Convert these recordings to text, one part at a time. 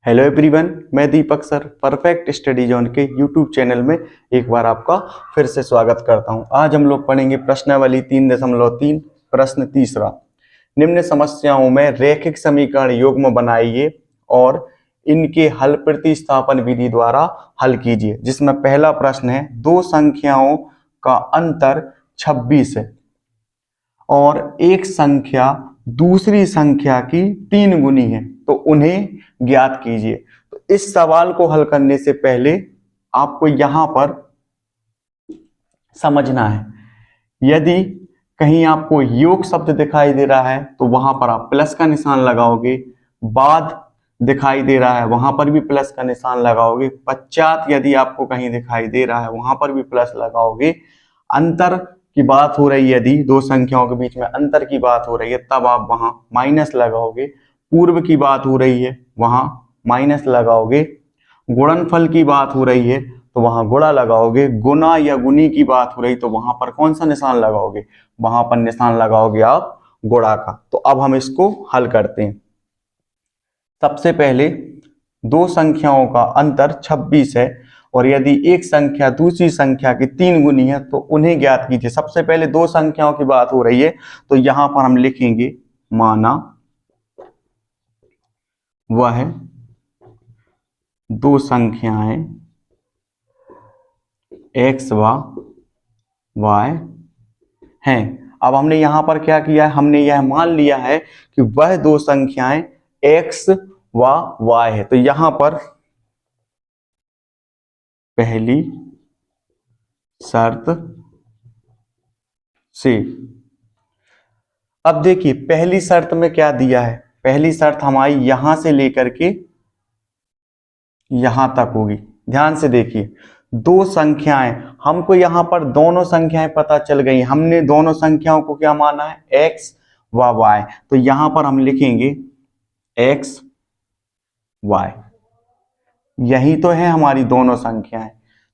Hello everyone, मैं दीपक sir perfect study zone के YouTube channel में एक बार आपका फिर से स्वागत करता हूं। आज हम लोग पढ़ेंगे प्रश्नावली 3.3 प्रश्न तीसरा। निम्न समस्याओं में रैखिक समीकरण युग्म बनाइए और इनके हल प्रतिस्थापन विधि द्वारा हल कीजिए। जिसमें पहला प्रश्न है, दो संख्याओं का अंतर 26 है और एक संख्या दूसरी संख्या की 3 गुनी है, तो उन्हें ज्ञात कीजिए। तो इस सवाल को हल करने से पहले आपको यहां पर समझना है, यदि कहीं आपको योग शब्द दिखाई दे रहा है तो वहां पर आप प्लस का निशान लगाओगे, बाद दिखाई दे रहा है वहां पर भी प्लस का निशान लगाओगे, पश्चात यदि आपको कहीं दिखाई दे रहा है वहां पर भी प्लस लगाओगे, अंतर की बात हो रही है, यदि दो संख्याओं के बीच में अंतर की बात हो रही है तब आप वहां माइनस लगाओगे, पूर्व की बात हो रही है वहां माइनस लगाओगे, गुणनफल की बात हो रही है तो वहां गुणा लगाओगे, गुना या गुनी की बात हो रही तो वहां पर कौन सा निशान लगाओगे, वहां पर निशान लगाओगे आप गुणा का। तो अब हम इसको हल करते हैं। सबसे पहले दो संख्याओं का अंतर 26 है और यदि एक संख्या दूसरी संख्या की 3 गुनी है तो उन्हें ज्ञात कीजिए। सबसे पहले दो संख्याओं की बात हो रही है तो यहां पर हम लिखेंगे, माना वह दो संख्याएं x व y हैं। अब हमने यहां पर क्या किया है, हमने यह मान लिया है कि वह दो संख्याएं x व y है। तो यहां पर पहली शर्त से, अब देखिए पहली शर्त में क्या दिया है, पहली शर्त हमारी यहां से लेकर के यहां तक होगी। ध्यान से देखिए, दो संख्याएं, हमको यहां पर दोनों संख्याएं पता चल गई, हमने दोनों संख्याओं को क्या माना है, x व y। तो यहां पर हम लिखेंगे x y, यही तो है हमारी दोनों संख्याएं।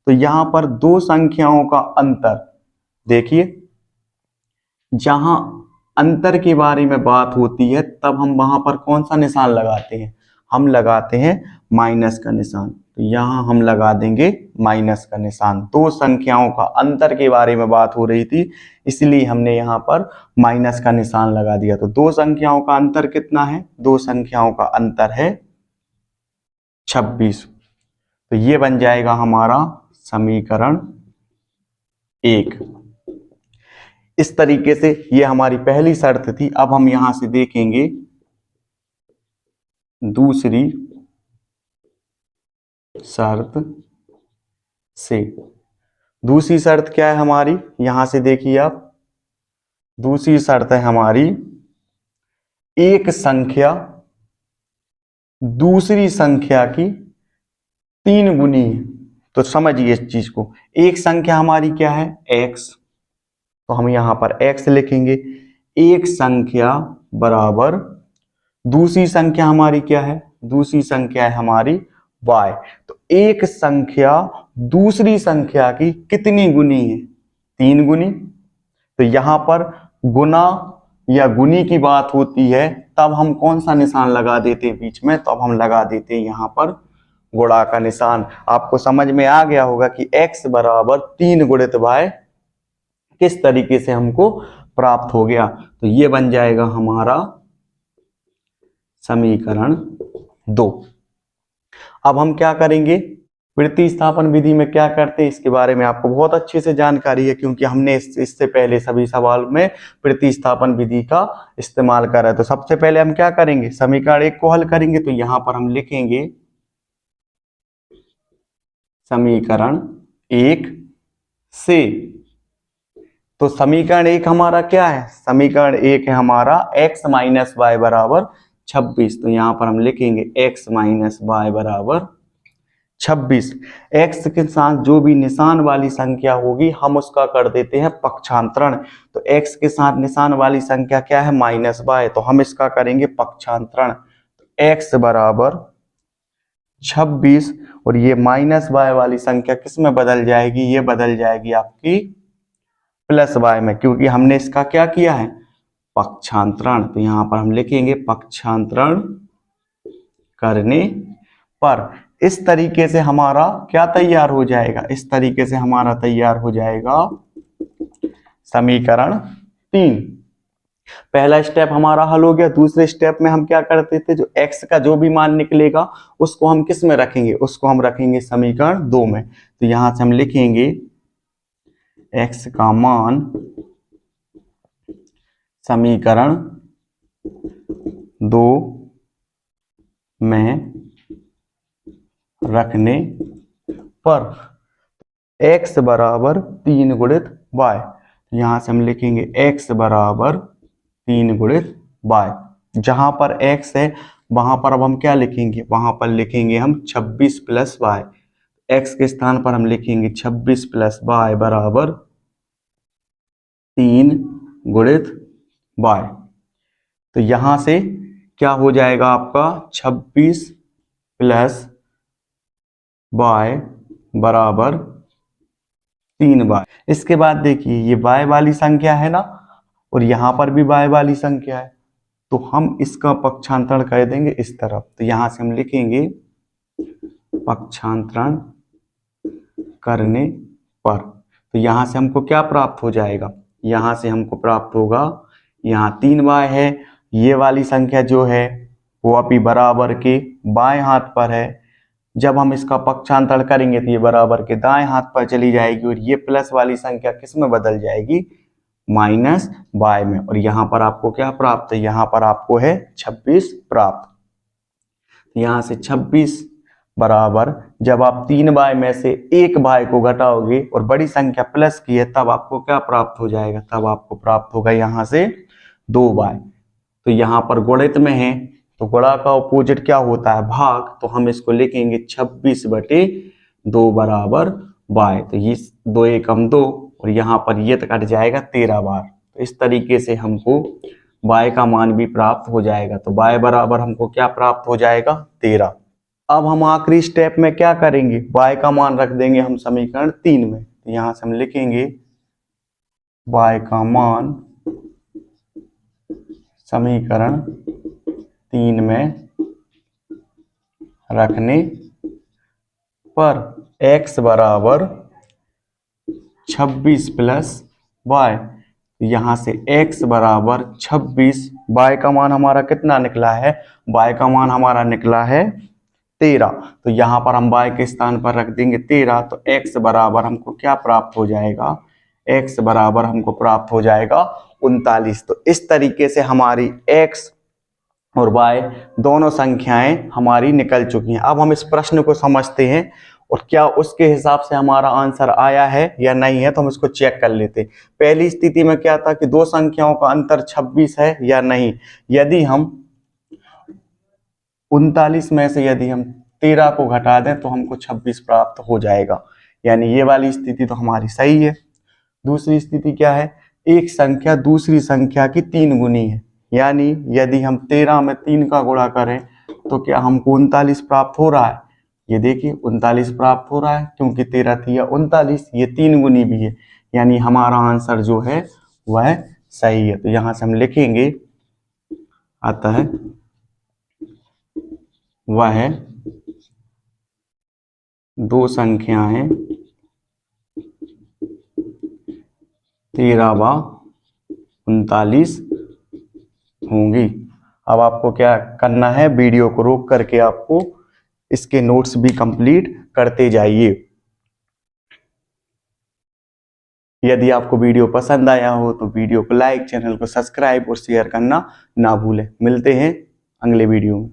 तो यहां पर दो संख्याओं का अंतर, देखिए जहां अंतर के बारे में बात होती है तब हम वहां पर कौन सा निशान लगाते हैं, हम लगाते हैं माइनस का निशान। तो यहां हम लगा देंगे माइनस का निशान। दो संख्याओं का अंतर के बारे में बात हो रही थी इसलिए हमने यहां पर माइनस का निशान लगा दिया। तो दो संख्याओं का अंतर कितना है, दो संख्याओं का अंतर है 26। तो ये बन जाएगा हमारा समीकरण 1। इस तरीके से ये हमारी पहली शर्त थी। अब हम यहां से देखेंगे दूसरी शर्त से। दूसरी शर्त क्या है हमारी, यहां से देखिए आप, दूसरी शर्त है हमारी, एक संख्या दूसरी संख्या की 3 गुनी है। तो समझिए इस चीज को, एक संख्या हमारी क्या है x, तो हम यहां पर x लिखेंगे, एक संख्या बराबर दूसरी संख्या हमारी क्या है, दूसरी संख्या है हमारी y। तो एक संख्या दूसरी संख्या की कितनी गुनी है, 3 गुनी। तो यहां पर गुना या गुनी की बात होती है तब हम कौन सा निशान लगा देते हैं बीच में, तो अब हम लगा देते हैं यहां पर गुणा का निशान। आपको समझ में आ गया होगा कि x बराबर 3 गुणित y किस तरीके से हमको प्राप्त हो गया। तो ये बन जाएगा हमारा समीकरण 2। अब हम क्या करेंगे, प्रतिस्थापन विधि में क्या करते हैं इसके बारे में आपको बहुत अच्छे से जानकारी है, क्योंकि हमने इससे पहले सभी सवाल में प्रतिस्थापन विधि का इस्तेमाल करा है। तो सबसे पहले हम क्या करेंगे, समीकरण 1 को हल करेंगे। तो यहां पर हम लिखेंगे समीकरण 1 से। तो समीकरण 1 हमारा क्या है, समीकरण 1 है हमारा x माइनस वाई बराबर 26। तो यहां पर हम लिखेंगे x माइनस वाई बराबर 26। x के साथ जो भी निशान वाली संख्या होगी हम उसका कर देते हैं पक्षांतरण। तो x के साथ निशान वाली संख्या क्या है, माइनस वाई, तो हम इसका करेंगे पक्षांतरण। तो x बराबर 26 और ये माइनस वाई वाली संख्या किस में बदल जाएगी, ये बदल जाएगी आपकी प्लस वाई में, क्योंकि हमने इसका क्या किया है, पक्षांतरण। तो यहां पर हम लिखेंगे पक्षांतरण करने पर इस तरीके से हमारा क्या तैयार हो जाएगा, इस तरीके से हमारा तैयार हो जाएगा समीकरण 3। पहला स्टेप हमारा हल हो गया। दूसरे स्टेप में हम क्या करते थे, जो x का जो भी मान निकलेगा उसको हम किस में रखेंगे, उसको हम रखेंगे समीकरण 2 में। तो यहां से हम लिखेंगे x का मान समीकरण 2 में रखने पर x बराबर 3 गुणित y। यहां से हम लिखेंगे x बराबर 3 गुणित y। जहां पर x है वहां पर अब हम क्या लिखेंगे, वहां पर लिखेंगे हम 26 प्लस y। x के स्थान पर हम लिखेंगे 26 प्लस y बराबर 3 गुणित y। तो यहां से क्या हो जाएगा आपका 26 प्लस y बराबर 3y। इसके बाद देखिए ये y वाली संख्या है ना, और यहां पर भी y वाली संख्या है, तो हम इसका पक्षांतरण कर देंगे इस तरफ। तो यहां से हम लिखेंगे पक्षांतरण करने पर। तो यहां से हमको क्या प्राप्त हो जाएगा, यहां से हमको प्राप्त होगा, यहाँ 3y है, ये वाली संख्या जो है वो अभी बराबर के बाएं हाथ पर है। जब हम इसका पक्षांतरण करेंगे तो ये बराबर के दाएं हाथ पर चली जाएगी, और ये प्लस वाली संख्या किस में बदल जाएगी, माइनस y में। और यहाँ पर आपको क्या प्राप्त है, यहाँ पर आपको है 26 प्राप्त। यहाँ से 26 बराबर, जब आप 3y में से एक y को घटाओगे और बड़ी संख्या प्लस की है, तब आपको क्या प्राप्त हो जाएगा, तब आपको प्राप्त होगा यहाँ से 2y। तो यहाँ पर गुणित में है तो गुणा का अपोजिट क्या होता है, भाग। तो हम इसको लिखेंगे 26/2 बराबर y। तो ये 2 एकम 2, और यहाँ पर ये तो कट जाएगा 13 बार। तो इस तरीके से हमको y का मान भी प्राप्त हो जाएगा। तो y बराबर हमको क्या प्राप्त हो जाएगा, 13। अब हम आखिरी स्टेप में क्या करेंगे, y का मान रख देंगे हम समीकरण 3 में। तो यहाँ से हम लिखेंगे y का मान समीकरण 3 में रखने पर x बराबर 26 प्लस y। यहाँ से x बराबर 26, y का मान हमारा कितना निकला है, y का मान हमारा निकला है 13। तो यहाँ पर हम y के स्थान पर रख देंगे 13। तो x बराबर हमको क्या प्राप्त हो जाएगा, x बराबर हमको प्राप्त हो जाएगा 39। तो इस तरीके से हमारी x और y दोनों संख्याएं हमारी निकल चुकी हैं। अब हम इस प्रश्न को समझते हैं और क्या उसके हिसाब से हमारा आंसर आया है या नहीं है, तो हम इसको चेक कर लेते हैं। पहली स्थिति में क्या था कि दो संख्याओं का अंतर 26 है या नहीं। यदि हम 39 में से यदि हम 13 को घटा दें तो हमको 26 प्राप्त हो जाएगा, यानी ये वाली स्थिति तो हमारी सही है। दूसरी स्थिति क्या है, एक संख्या दूसरी संख्या की 3 गुनी है, यानी यदि हम 13 में 3 का गुणा करें तो क्या हमको 39 प्राप्त हो रहा है। ये देखिए 39 प्राप्त हो रहा है, क्योंकि 13 थी या 39, ये 3 गुनी भी है, यानी हमारा आंसर जो है वह सही है। तो यहां से हम लिखेंगे अतः वह दो संख्याएं 13 व 39 होंगी। अब आपको क्या करना है, वीडियो को रोक करके आपको इसके नोट्स भी कंप्लीट करते जाइए। यदि आपको वीडियो पसंद आया हो तो वीडियो को लाइक, चैनल को सब्सक्राइब और शेयर करना ना भूलें। मिलते हैं अगले वीडियो में।